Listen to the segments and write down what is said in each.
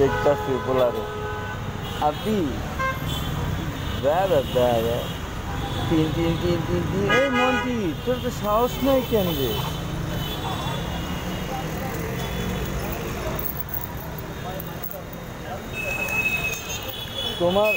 দেখতেছি পোলারে আপনি দাদা দাদা তিন তিন তিন তিন তিন এই মন্টি তোর তো সাহস নাই কেন রে তোমার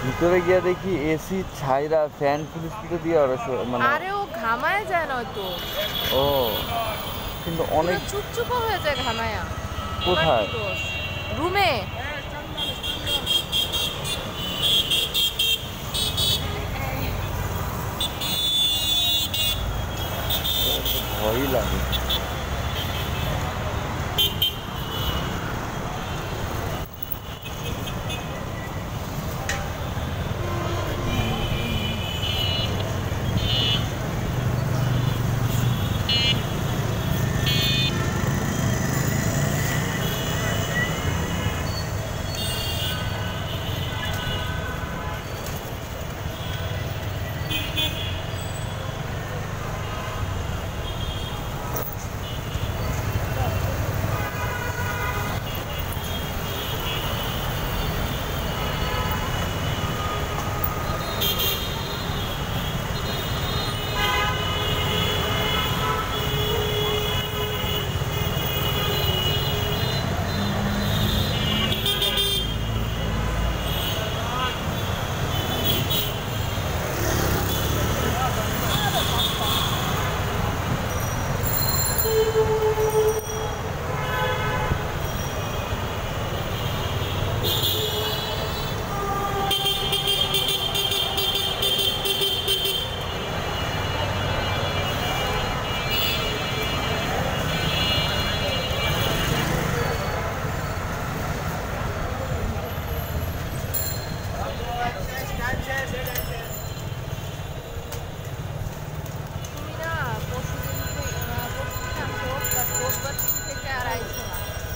ভিতরে গিয়ে দেখি এসি ছাইরা ফ্যান ফুল দিয়ে ওরা মানে আরে ও ঘামায় যায় না তো ও কিন্তু অনেক চুপচুপ হয়ে যায় ঘামায়া কোথায় রুমে ভয়ই লাগে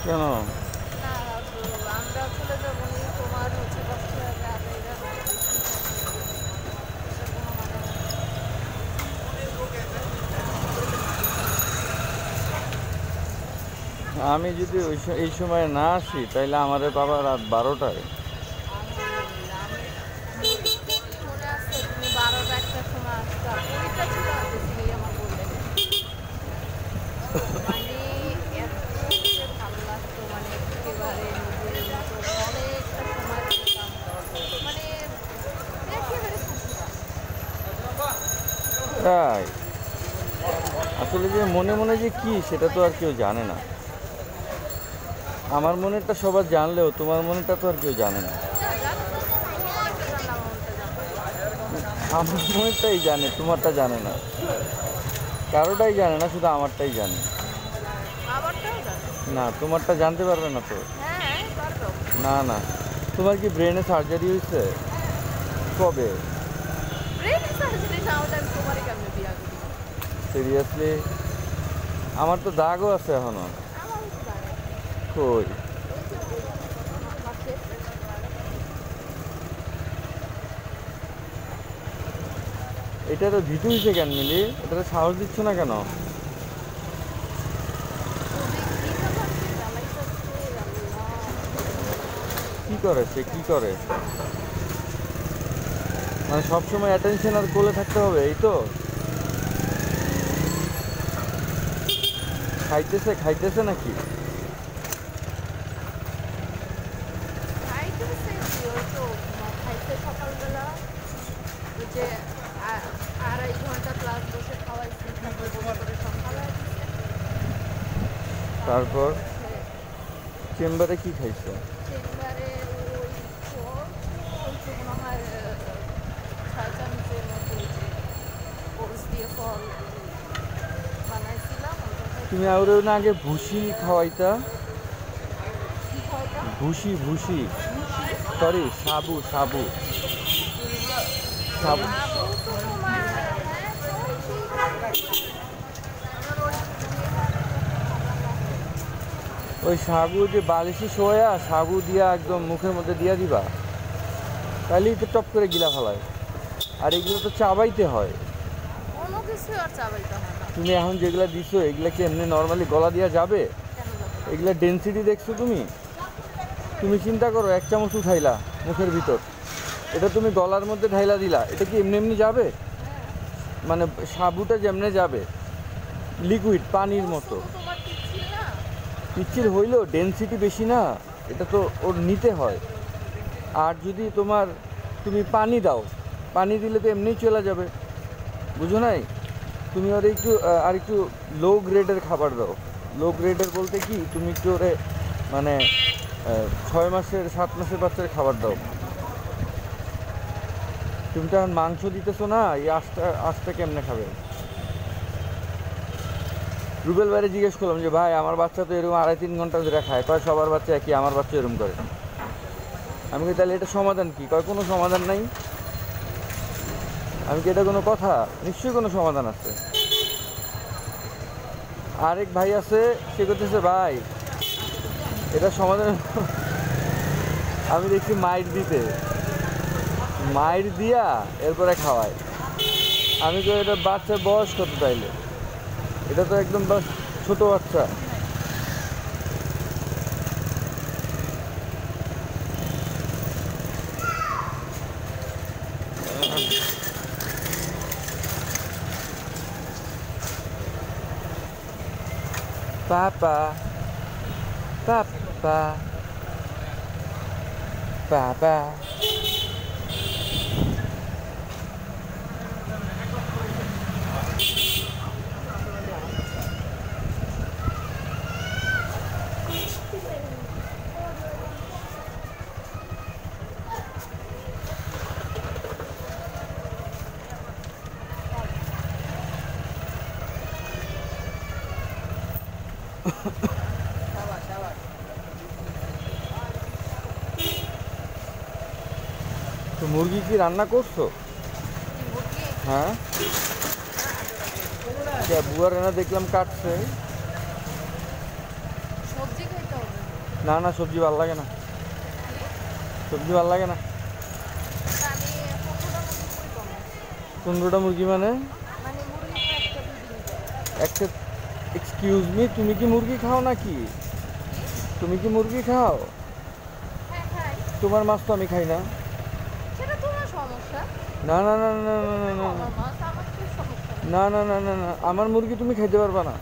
কেন আমি যদি এই সময় না আসি তাহলে আমাদের বাবা রাত 12টায় তাই আসলে যে মনে মনে যে কি সেটা তো আর কেউ জানে না আমার মনেরটা সবার জানলেও তোমার মনেরটা তো আর কেউ জানে না আমার মনেরটাই জানে তোমারটা জানে না কারোটাই জানে না শুধু আমারটাই জানে না তোমারটা জানতে পারবে না তো না না তোমার কি ব্রেনে সার্জারি হয়েছে কবে সিরিয়াসলি আমার তো দাগও আছে এখনো কই এটা তো ভিতু হয়েছে কেন মিলি এটা তো সাহস দিচ্ছ না কেন কি করে সে কি করে মানে সবসময় অ্যাটেনশন আর কোলে থাকতে হবে এই তো খাইতেছে নাকি তারপর চেম্বারে কি খাইছো তুমি আরো না আগে ভুসি খাওয়াইতা ভুসি ভুসি সরি সাবু সাবু সাবু ওই সাগু যে বালিশে শোয়া সাগু দিয়া একদম মুখের মধ্যে দিয়া দিবা, তাহলেই তো টপ করে গিলা ফেলায়। আর এগুলো তো চাবাইতে হয়। কোনো কিছু আর চাবাইতে হয় না। তুমি এখন যেগুলা দিছো এগুলা কি এমনি নর্মালি গলা দিয়া যাবে? কেন যাবে? এগুলা ডেন্সিটি দেখছো তুমি? তুমি চিন্তা করো, 1 চামচ উঠাইলা মুখের ভিতর, এটা তুমি গলার মধ্যে ঢাইলা দিলা, এটা কি এমনি এমনি যাবে? মানে সাবুটা যেমনে যাবে লিকুইড পানির মতো। শুধু তোমার পিচ্ছিল না? পিচ্ছিল হইলেও ডেন্সিটি বেশি না, এটা তো ওর নিতে হয়। আর যদি তুমি পানি দাও, পানি দিলে তো এমনিই চলে যাবে, বুঝো নাই? তুমি ওর আর একটু লো গ্রেডের খাবার দাও। লো গ্রেডের বলতে কি, তুমি একটু ওরে মানে 6 মাসের 7 মাসের বাচ্চার খাবার দাও। তুমি তো এখন মাংস দিতেছো না, এই আঁশটা কেমনে খাবে? রুবেল ভাইরে জিজ্ঞেস করলাম যে ভাই আমার বাচ্চা তো এরকম 2.5-3 ঘন্টা ধরে খায়, কয় সবার বাচ্চা একই, আমার বাচ্চা এরকম করে। আমি কি তাহলে এটা সমাধান কি? কয় কোনো সমাধান নাই। আমি কি এটা কোনো কথা? নিশ্চয়ই কোনো সমাধান আছে। আরেক ভাই আছে, সে করতেছে ভাই এটা সমাধান। আমি দেখছি মাইর দিয়া এরপরে খাওয়ায়। আমি তো এটা বাচ্চার বয়স কত তাইলে? এটা তো একদম বাস ছোট বাচ্চা। Papa, papa, papa. তো মুরগি কি রান্না করছো? মুরগি? হ্যাঁ, বুয়ার রান্না দেখলাম কাটছে। সবজি খাইতে হবে। না না, সবজি ভালো লাগে না, সবজি ভালো লাগে না। তা আমি 15টা মুরগি কই পাবো? 15টা মুরগি মানে? মানে মুরগি তো একটা দুই দিন। একটা এক্সকিউজ মি, তুমি কি মুরগি খাও নাকি? তুমি কি মুরগি খাও? হ্যাঁ খাই। তোমার মাছ তো আমি খাই না। সেটা তোমার সমস্যা। না না না না না না না আমার মাছ আমার কি সমস্যা? না না না না না, আমার মুরগি তুমি খাইতে পারবা না।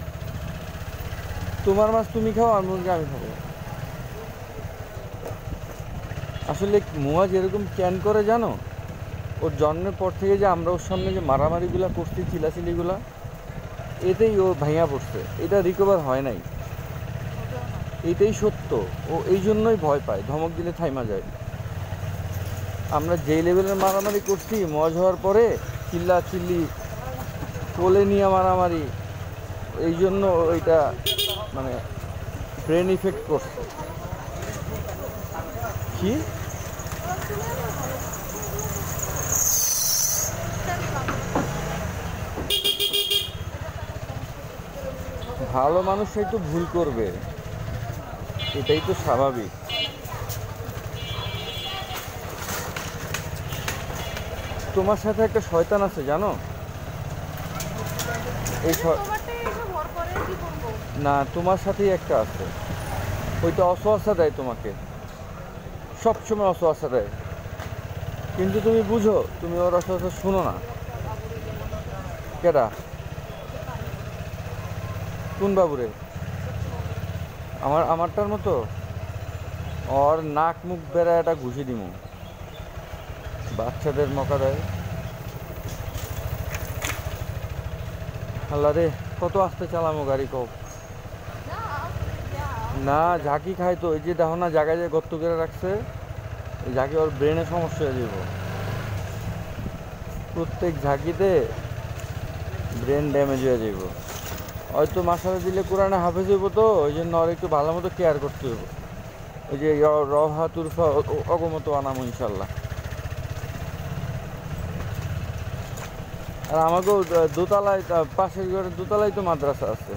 তোমার মাছ তুমি খাও, আর মুরগি আমি খাবো। আসলে মুয়া যেরকম ক্যান করে জানো, ওর জন্মের পর থেকে যে আমরা ওর সামনে যে মারামারিগুলো করছি, চিলাচিলিগুলা, এতেই ও ভাইয়া পড়ছে। এটা রিকভার হয় নাই, এটাই সত্য। ও এই জন্যই ভয় পায়, ধমক দিলে থাইমা যায়। আমরা যেই লেভেলের মারামারি করছি মজ হওয়ার পরে, চিল্লি কোলে নিয়ে মারামারি, এই জন্য ওইটা মানে ব্রেন ইফেক্ট করছে। কি ভালো মানুষই তো ভুল করবে, এটাই তো স্বাভাবিক। তোমার সাথে একটা শয়তান আছে জানো? এই তোমারটা এসে ভর করে কি করবো? না, তোমার সাথেই একটা আছে, ওইটা অসহাসা দেয় তোমাকে, সবসময় অসহাসা দেয়। কিন্তু তুমি বুঝো, তুমি ওর অসহাসা শুনো না। কেডা? কোন বাবুরে? আমারটার মতো? ওর নাক মুখ বেড়া একটা ঘুষি দিমু, বাচ্চাদের মকা দেয়। আল্লাহ রে, কত আস্তে চালামো গাড়ি কও। না, ঝাঁকি খায় তো, এই যে দেখো না জায়গায় যে গর্ত করে রাখছে, এই ঝাঁকি ওর ব্রেনে সমস্যা হয়ে যাব। প্রত্যেক ঝাঁকিতে ব্রেন ড্যামেজ হয়ে যাব। হয়তো মাসালা দিলে কোরআনে হাফেজ হইব, তো ওই জন্য ওর একটু ভালো মতো কেয়ার করতে হইব। ওই যে রহা তুরফা অগমত আনামো ইনশাল্লাহ। আর আমাকেও দোতলায় পাশের ঘরের দোতলায় তো মাদ্রাসা আছে,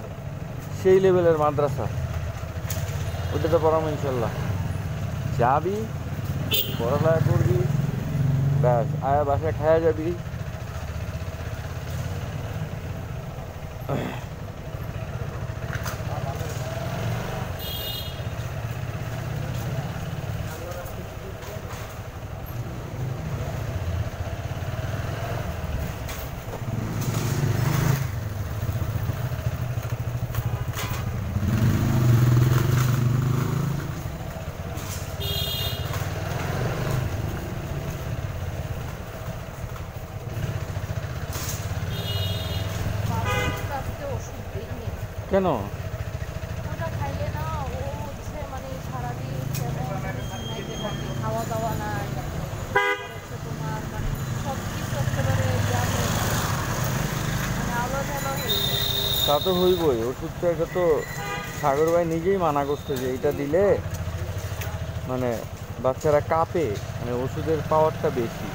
সেই লেভেলের মাদ্রাসা। ওটাতে পড়াবো ইনশাল্লাহ। যাবি, পড়ালেখা করবি, ব্যাস আয়া বাসায় খায়া যাবি। বাবার কাছে ওষুধ দিইনি। কেন? ওটা খাইলে না ও হচ্ছে মানে সারাদিন কেমন মানে ঝিমাইতে থাকে, খাওয়া দাওয়া নাই, তারপর হচ্ছে তোমার মানে সব কিছু একেবারে ইয়া হয়ে যায়, মানে আলাদা হয়ে যায়। তা তো হইবই, ওষুধটা এটা তো সাগর ভাই নিজেই মানা করছে যে এটা দিলে মানে বাচ্চারা কাঁপে, মানে ওষুধের পাওয়ারটা বেশি।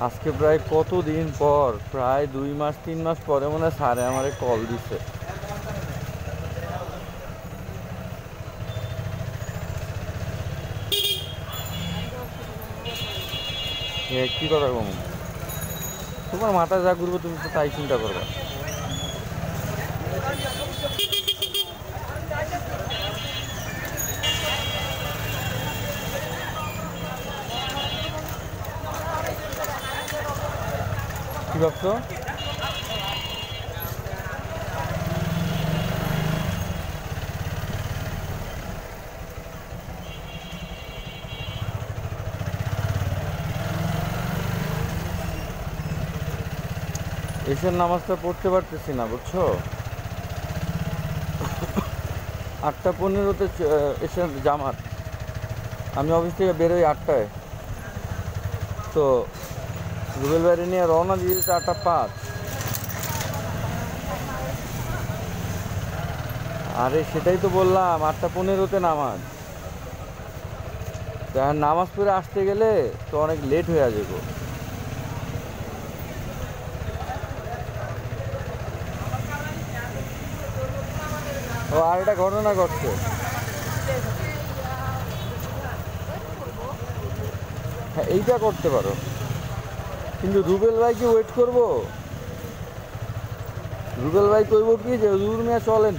আজকে প্রায় কতদিন পর, প্রায় 2 মাস 3 মাস পরে মনে হয় স্যারে আমারে কল দিছে। কি কথা কম, তোমার মাথা যা ঘুরবে তুমি তো তাই চিন্তা করবে। কি ভাবছো? এসের নামাজটা পড়তে পারতেছি না, বুঝছো? 8টা 15-তে এসে জামাত, আমি অফিস থেকে বেরোই 8টায়, তো রুবেল বাড়ি নিয়ে রওনা দিয়ে দিতে 8টা 5। আরে সেটাই তো বললাম, 8টা 15-তে নামাজ, নামাজ পড়ে আসতে গেলে তো অনেক লেট হয়ে যাবে। ও আর একটা ঘটনা ঘটছে। হ্যাঁ এইটা করতে পারো, কিন্তু রুবেল ভাইকে ওয়েট করবো? রুবেল ভাই কইব কি যে হুজুর মিয়া চলেন।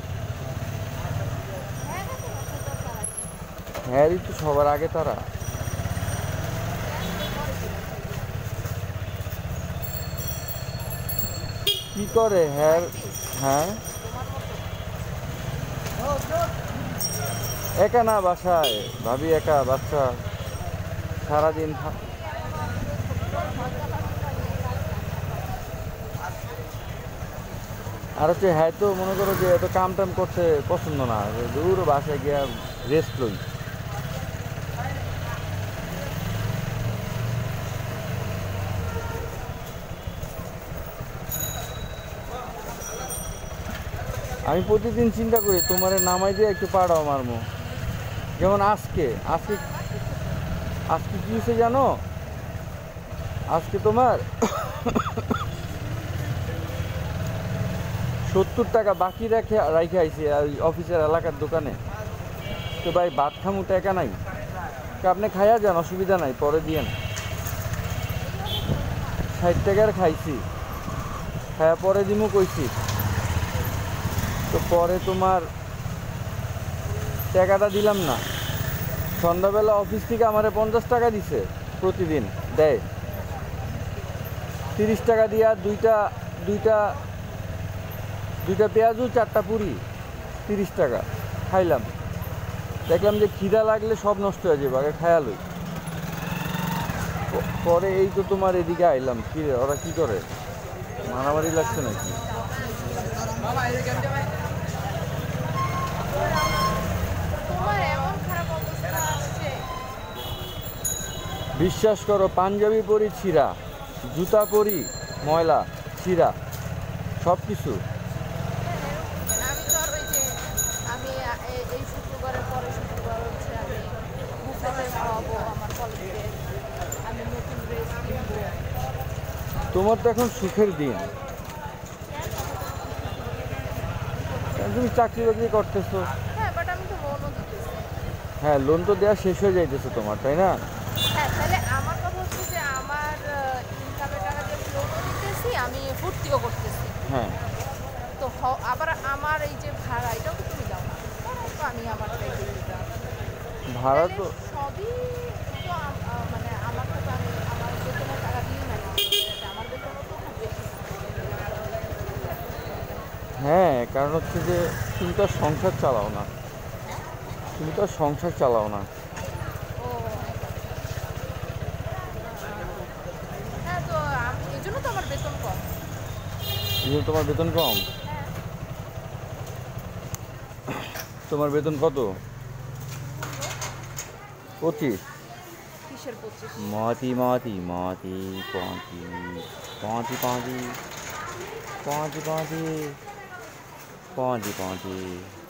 হ্যাঁ তো সবার আগে তারা কি করে? হ্যাঁ হ্যাঁ, একা না বাসায়, ভাবি একা, বাচ্চা সারাদিন আর হচ্ছে। হ্যাঁ তো মনে করো যে এত কাম টাম করতে পছন্দ না, দূর বাসায় গিয়া রেস্ট লই। আমি প্রতিদিন চিন্তা করি তোমারে নামাই দিয়ে একটু পাড়াও মারমো, যেমন আজকে আজকে আজকে কী হয়েছে জানো? আজকে তোমার 70 টাকা বাকি রেখে আইছি অফিসের এলাকার দোকানে। তো ভাই ভাত খামু, টাকা নাই, আপনি খাইয়া যান, অসুবিধা নাই, পরে দিয়েন। 60 টাকার খাইছি, খাইয়া পরে দিমু কইছি। তো পরে তোমার টাকাটা দিলাম না, সন্ধ্যাবেলা অফিস থেকে আমারে 50 টাকা দিছে, প্রতিদিন দেয় 30 টাকা দিয়া দুইটা পেঁয়াজু 4টা পুরি 30 টাকা খাইলাম। দেখলাম যে খিদা লাগলে সব নষ্ট হয়ে যাবে, আগে খায়া লই। পরে এই তো তোমার এদিকে আইলাম, কি রে ওরা কি করে, মারামারি লাগছে নাকি? তোমার এমন খারাপ অবস্থা আসছে। বিশ্বাস করো, পাঞ্জাবি পরি ছিঁড়া, জুতা পরি ময়লা ছিঁড়া, সব কিছু। আমি তো আর ওই যে আমি এই শুক্রবারের পরে শুক্রবার হচ্ছে আমি বুফেতে খাওয়াবো আমার কলেজে, আমি নতুন ড্রেস কিনবো। তোমার তো এখন সুখের দিন, কারণ তুমি চাকরি বাকরি করতেছো। হ্যাঁ, বাট আমি তো লোনও দিতেছি। হ্যাঁ, লোন তো দেওয়া শেষ হয়ে যাইতেছে তোমার, তাই না? হ্যাঁ, তাহলে আমার কথা হচ্ছে যে আমার ইনকামের টাকা দিয়ে আমি লোনও দিতেছি, আমি ফুর্তিও করতেছি। হ্যাঁ, তো আবার আমার এই যে ভাড়া, এটাও তো তুমি দাও না, তো আমি আমারটাই দিয়ে দিতাম। ভাড়া তাহলে তো। সবই তো মানে আমার তো আমি আমার বেতনের টাকা দিই না, আমার বেতনও তো খুব বেশি। হ্যাঁ, কারণ হচ্ছে যে তুমি তো আর সংসার চালাও না, তুমি তো আর সংসার চালাও না। ও হ্যাঁ, তো এই জন্য তো আমার বেতন কম। এই জন্য তোমার বেতন কম। হ্যাঁ, তোমার বেতন কত? 25? কিসের 25? মতি মতি মতি 35, 35, 35, 35, 35।